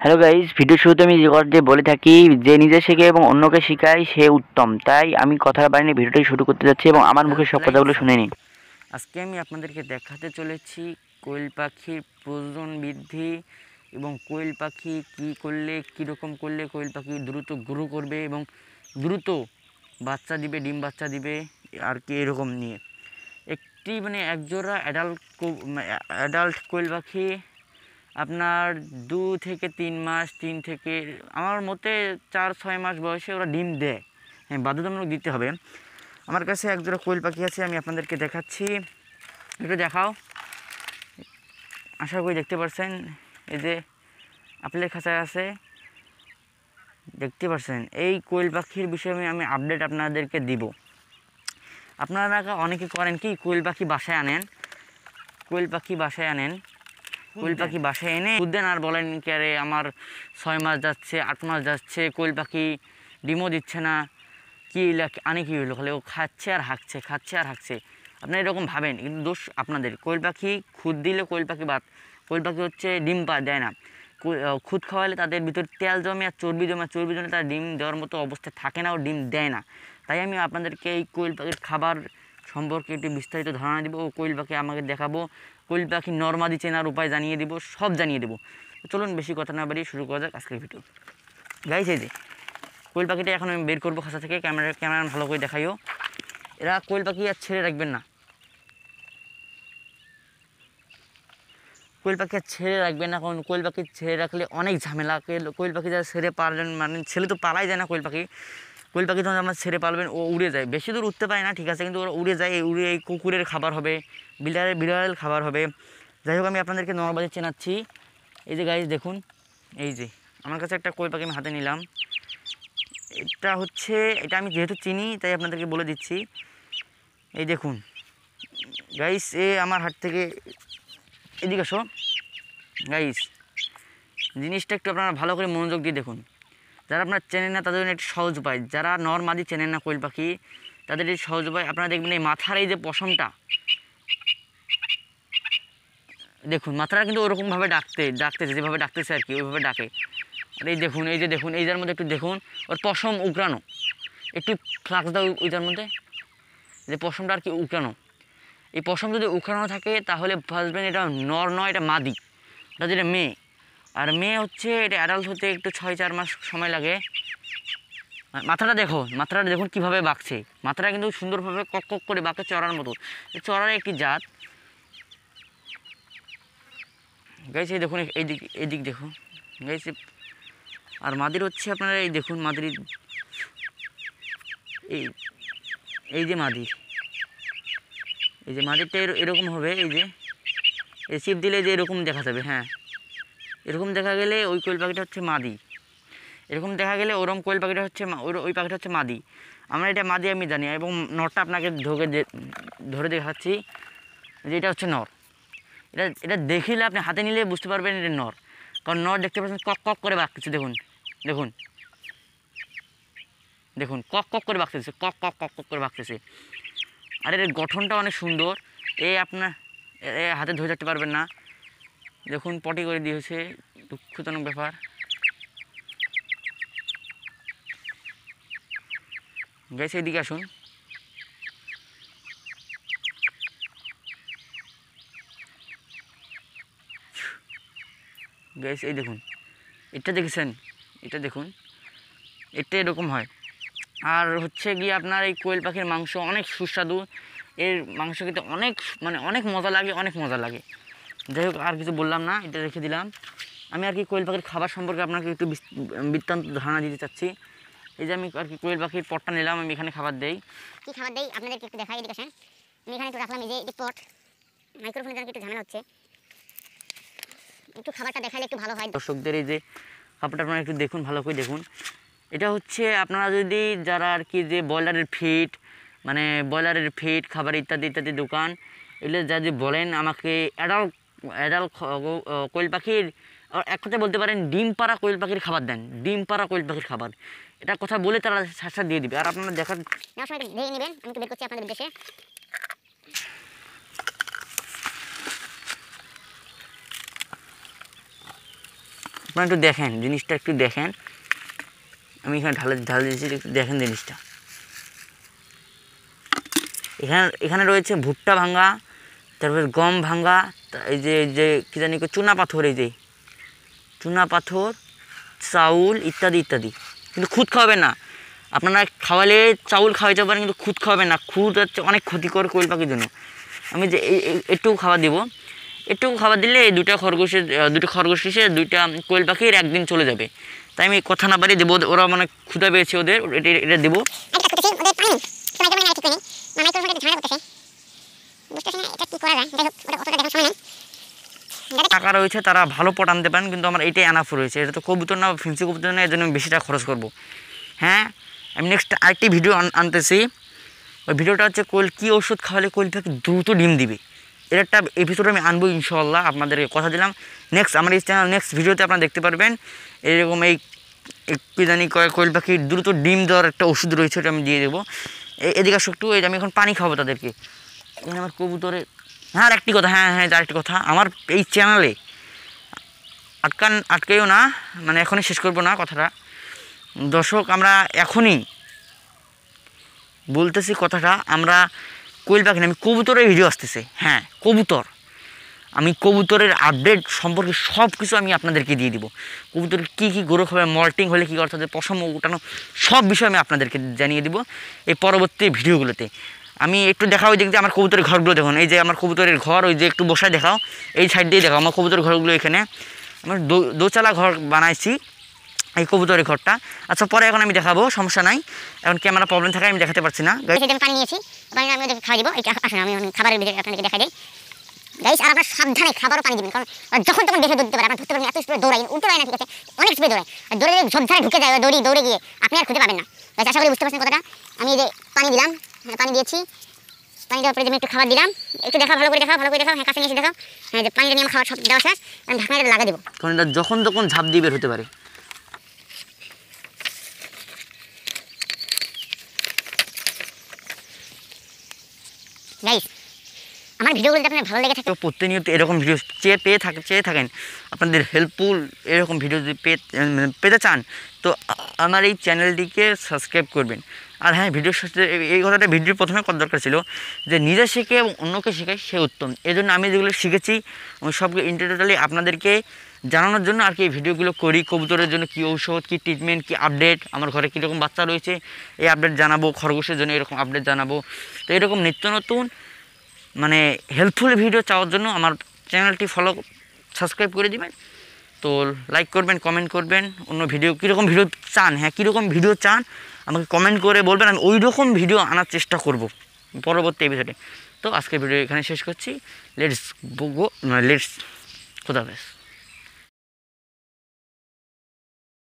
Hello guys, video শুরুতে আমি যে কথাটি বলে থাকি যে নিজে শেখে এবং অন্যকে শেখায় সে উত্তম। তাই আমি কথা বাড়িয়ে ভিডিওটি শুরু করতে যাচ্ছি এবং আমার মুখে সব কথাগুলো শুনে নিন। আজকে আমি আপনাদেরকে দেখাতে চলেছি কোয়েল পাখির প্রজনন বৃদ্ধি এবং কোয়েল পাখি কী করলে কীরকম করলে কোয়েল পাখি দ্রুত গ্রো করবে এবং দ্রুত বাচ্চা দিবে, ডিম বাচ্চা দিবে আর কি এরকম নিয়ে একটি একজোড়া অ্যাডাল্ট কোয়েল পাখি আপনার 2 থেকে 3 মাস, 3 থেকে আমার মতে 4-6 মাস বয়সে ওরা ডিম দেয়। হ্যাঁ, বাধ্যতামূলক দিতে হবে। আমার কাছে একজোড়া কোয়েল পাখি আছে, আমি আপনাদেরকে দেখাচ্ছি। একটু দেখাও, আশা করি দেখতে পাচ্ছেন। এই যে আপেলের খাঁচায় আছে, দেখতে পাচ্ছেন। এই কোয়েল পাখির বিষয়ে আমি আপডেট আপনাদেরকে দিব। আপনারা অনেকে করেন কি, কোয়েল পাখি বাসায় আনেন, কোয়েল পাখি বাসায় এনে দুধ দেন আর বলেন কি আরে আমার 6 মাস যাচ্ছে, 8 মাস যাচ্ছে, কোয়েল পাখি ডিমও দিচ্ছে না, কি আনে কি হলো, খালি ও খাচ্ছে আর হাঁকছে। আপনারা এরকম ভাবেন, কিন্তু দোষ আপনাদের। কোয়েল পাখি খুদ দিলে কোয়েল পাখি হচ্ছে ডিম দেয় না। খুদ খাওয়ালে তাদের ভিতর তেল জমে আর চর্বি জমে তারা ডিম দেওয়ার মতো অবস্থায় থাকে না ও ডিম দেয় না। তাই আমি আপনাদেরকে এই কোয়েল পাখির খাবার সম্পর্কে একটি বিস্তারিত ধারণা দিব ও কোয়েল পাখি আমাকে দেখাবো। কোয়েল পাখি নরমাদি চেনার উপায় জানিয়ে দেবো, সব জানিয়ে দেবো। চলুন বেশি কথা না বাড়িয়ে শুরু করা যাক আজকের ভিডিও। গাইস, এই যে কোয়েল পাখিটা এখন আমি বের করবো খাঁচা থেকে। ক্যামেরা ভালো করে দেখাইও। এরা কোয়েল পাখি আর ছেড়ে রাখবেন না, কারণ কোয়েল পাখি ছেড়ে রাখলে অনেক ঝামেলা। কোয়েল পাখি যারা ছেড়ে পারলেন, ছেলে তো পালাই যায় না। কোয়েল পাখি যখন আপনার ছেড়ে পালবেন ও উড়ে যায়, বেশি দূর উঠতে পারে না, ঠিক আছে, কিন্তু ওরা উড়ে যায়। এই কুকুরের খাবার হবে, বিড়ালের খাবার হবে। যাই হোক, আমি আপনাদেরকে নরমালি চেনাচ্ছি। এই যে গাইস দেখুন, এই যে আমার কাছে একটা কোয়েল পাখি আমি হাতে নিলাম। এটা আমি যেহেতু চিনি তাই আপনাদেরকে বলে দিচ্ছি। এই দেখুন গাইস, আমার হাত থেকে এদিকে আসো। গাইস, জিনিসটা একটু আপনারা ভালো করে মনোযোগ দিয়ে দেখুন। যারা আপনারা চেনেন না তাদের জন্য একটি সহজ উপায়, যারা নরমাদি চেনেন না কোয়েল পাখি তাদের এই সহজ উপায়। আপনারা দেখবেন এই মাথার এই যে পশমটা দেখুন, মাথাটা কিন্তু ওরকমভাবে ডাকতেছে, যেভাবে ডাকতেছে আর কি, ওইভাবে ডাকে। আর এই দেখুন, এইটার মধ্যে একটু দেখুন, ওর পশম উকড়ানো, একটু ফ্লাক্স দাও ওইটার মধ্যে, যে পশমটা আর কি উকড়ানো। এই পশম যদি উকড়ানো থাকে তাহলে ভাববেন এটা নর নয়, এটা মাদি, ওটা যেটা মেয়ে। আর মেয়ে হচ্ছে এটা অ্যাডাল্ট হতে একটু 6-4 মাস সময় লাগে। মাথাটা দেখুন কীভাবে বাঁকছে। মাথাটা কিন্তু সুন্দরভাবে কক করে বাঁকে, চড়ার মতো। চড়ার একটি জাত। গাইছে এই দেখুন, এইদিক দেখুন গাইছে। আর মাদির হচ্ছে আপনারা এই দেখুন, মাদির এই যে মাদিরটা এরকম হবে। এই চিপ দিলে যে এরকম দেখা যাবে। হ্যাঁ, এরকম দেখা গেলে ওই কোয়েল পাখিটা হচ্ছে মাদি। এরকম দেখা গেলে ওরম কোয়েল পাখিটা হচ্ছে ওই পাখিটা হচ্ছে মাদি। আমরা এটা মাদি আমি জানি, এবং নরটা আপনাকে ধরে দেখাচ্ছি যে এটা হচ্ছে নর। এটা দেখিলে আপনি হাতে নিলে বুঝতে পারবেন এটা নর, কারণ নর দেখতে পাচ্ছেন কক করে বাঁকতেছে। দেখুন কক করে বাঁকতেছে, কক করে বাঁকতেছে। আর এর গঠনটা অনেক সুন্দর। আপনার হাতে ধরে থাকতে পারবেন না। দেখুন পটি করে দিয়েছে, দুঃখজনক ব্যাপার। গেছে এদিকে আসুন। গ্যাস এই দেখুন, এটা দেখেছেন, এটা দেখুন, এটা এরকম হয়। আর হচ্ছে গিয়ে আপনার এই কোয়েল পাখির মাংস অনেক সুস্বাদু। এর মাংস খেতে অনেক মজা লাগে। যাই হোক, আর কিছু বললাম না, এটা রেখে দিলাম। আমি আর কি কোয়েল পাখির খাবার সম্পর্কে আপনাকে একটু বৃত্তান্ত ধারণা দিতে চাচ্ছি। এই যে আমি আর কি কোয়েল পাখির পটটা নিলাম, আমি এখানে খাবার দেই। কী খাবার দেই আপনাদেরকে একটু দেখাই, এদিকে আসেন। আমি এখানে একটু রাখলাম, এই যে পট। মাইক্রোফোনের জন্য একটু ঝামেলা হচ্ছে, একটু খাবারটা দেখাইলে একটু ভালো হয়। দর্শকদের এই যে খাবারটা আপনারা একটু দেখুন, ভালো করে দেখুন। এটা হচ্ছে আপনারা যদি যারা আর কি যে ব্রয়লারের ফিড খাবার ইত্যাদি দোকান, এগুলো যদি বলেন আমাকে অ্যাডাল্ট কোয়েল পাখির, এক কথায় বলতে পারেন ডিম পাড়া কোয়েল পাখির খাবার দেন, ডিম পাড়া কোয়েল পাখির খাবার, এটা কথা বলে তারা সাথে দিয়ে দিবে। আর আপনারা দেখার দেখে নেবেন, আমি তো বের করছি আপনাদের উদ্দেশ্যে। আপনারা একটু দেখেন জিনিসটা, একটু দেখেন। আমি এখানে ঢাল দিয়েছি, একটু দেখেন জিনিসটা। এখানে রয়েছে ভুট্টা ভাঙা, তারপরে গম ভাঙা, এই যে কী জানি চুনা পাথর, এই যে চুনা পাথর, চাউল ইত্যাদি ইত্যাদি। কিন্তু খুদ খাওয়াবেন না। আপনারা খাওয়ালে চাউল খাওয়াইতে পারেন, কিন্তু খুদ খাওয়াবেন না। খুদ হচ্ছে অনেক ক্ষতিকর কোয়েল পাখির জন্য। আমি যে একটু খাবার দিব, একটু খাবার দিলে এই দুটো খরগোশ এসে 2টা কোয়েল পাখির একদিন চলে যাবে। তাই আমি কথা না পারি দেবো, ওরা মানে ক্ষুধা পেয়েছে ওদের, এটা দেবো। টাকা রয়েছে, তারা ভালো পট আনতে পারেন, কিন্তু আমার এটাই এনাফ রয়েছে। এটা তো কবুতর না, ফেন্সি কবুতর না, এর জন্য আমি বেশি টাকা খরচ করবো। হ্যাঁ, আমি নেক্সট আরেকটি ভিডিও আনতেছি। ওই ভিডিওটা হচ্ছে কী ওষুধ খাওয়ালে কোয়েল পাখি দ্রুত ডিম দিবে, এর একটা এপিসোড আমি আনবো ইনশাআল্লাহ। আপনাদেরকে কথা দিলাম। নেক্সট আমার এই চ্যানেল নেক্সট ভিডিওতে আপনারা দেখতে পারবেন এরকম এই কী জানি কোয়েল পাখির দ্রুত ডিম দেওয়ার একটা ওষুধ রয়েছে, ওটা আমি দিয়ে দেবো। এদিকে একটু, এই যে আমি এখন পানি খাবো তাদেরকে। এখানে আমার কবুতরে, হ্যাঁ আরেকটি কথা, হ্যাঁ আরেকটি কথা, আমার এই চ্যানেলে আটকেও না, মানে এখনই শেষ করবো না কথাটা। দর্শক, আমরা এখনই বলতেছি কথাটা, আমরা কোয়েল পাখি না, আমি কবুতরের ভিডিও আসতেছে। হ্যাঁ, কবুতর, আমি কবুতরের আপডেট সম্পর্কে সব কিছু আমি আপনাদেরকে দিয়ে দিব। কবুতরের কী গ্রোথ হবে, মল্টিং হলে কী করতে হবে, পশম উঠানো, সব বিষয় আমি আপনাদেরকে জানিয়ে দিব এই পরবর্তী ভিডিওগুলোতে। আমি একটু দেখাও, ওই যে আমার কবুতরের ঘরগুলো দেখুন, এই যে আমার কবুতরের ঘর, ওই যে একটু বসায় দেখাও, এই সাইড দিয়ে দেখাও আমার কবুতরের ঘরগুলো। এখানে আমার দোচালা ঘর বানাইছি, এই কবুতরের ঘরটা। আচ্ছা, পরে এখন আমি দেখাবো, সমস্যা নাই। এখন ক্যামেরা প্রবলেম থাকায় আমি দেখাতে পারছি না। পানি নিয়েছি, পানি আমি ওদেরকে খাওয়া দিব। এটা আসুন আমি খাবারের ভিডিও আপনাদেরকে দেখা দিই গাইস। আর আপনারা সাবধানে খাবারও পানি দিবেন, কারণ যখন তখন দেখে ধরতে পারে। আপনার ধরতে পারবেন, এত স্পিডে দৌড়ায়, উল্টো হয় না, ঠিক আছে, অনেক স্পিডে দৌড়ায়। আর দৌড়ে ঝোপঝাড়ে ঢুকে যায়, দৌড়ে গিয়ে আপনি আর খুঁজে পাবেন না। গাইস, আশা করি বুঝতে পারছেন কথাটা। আমি এই যে পানি দিলাম, হ্যাঁ পানি দিয়েছি, পানি দেওয়ার পরে আমি একটু খাবার দিলাম। একটু দেখা, ভালো করে দেখাও, হ্যাঁ কাছে নিয়ে এসে দেখাও। হ্যাঁ, যে পানিটা নিয়ে খাওয়া সব দেওয়া শেষ, আমি ঢাকনাটা লাগা দেবো, কারণ এটা যখন তখন ঝাঁপ দিয়ে বের হতে পারে। গাইস, আমার ভিডিওগুলো যদি আপনার ভালো লেগে থাকে, তো প্রতিনিয়ত এরকম ভিডিও চেয়ে থাকেন, আপনাদের হেল্পফুল এরকম ভিডিও যদি পেতে চান, তো আমার এই চ্যানেলটিকে সাবস্ক্রাইব করবেন। আর হ্যাঁ, ভিডিওর সাথে এই কথাটা ভিডিওর প্রথমে কত দরকার ছিল, যে নিজে শিখে এবং অন্যকে শেখাই সে উত্তম। এই জন্য আমি যেগুলো শিখেছি আমি সবগুলো ইন্টারটোটালি আপনাদেরকে জানানোর জন্য আর কি এই ভিডিওগুলো করি। কবুতরের জন্য কী ঔষধ, কী ট্রিটমেন্ট, কী আপডেট, আমার ঘরে কীরকম বাচ্চা রয়েছে এই আপডেট জানাবো, খরগোশের জন্য এরকম আপডেট জানাবো। তো এরকম নিত্য নতুন মানে হেল্পফুল ভিডিও চাওয়ার জন্য আমার চ্যানেলটি সাবস্ক্রাইব করে দিবেন। তো লাইক করবেন, কমেন্ট করবেন, অন্য ভিডিও কীরকম ভিডিও চান, হ্যাঁ কীরকম ভিডিও চান আমাকে কমেন্ট করে বলবেন, আমি ওই রকম ভিডিও আনার চেষ্টা করব পরবর্তী এপিসোডে। তো আজকের ভিডিও এখানে শেষ করছি। লেটস খোদা হাফেজ।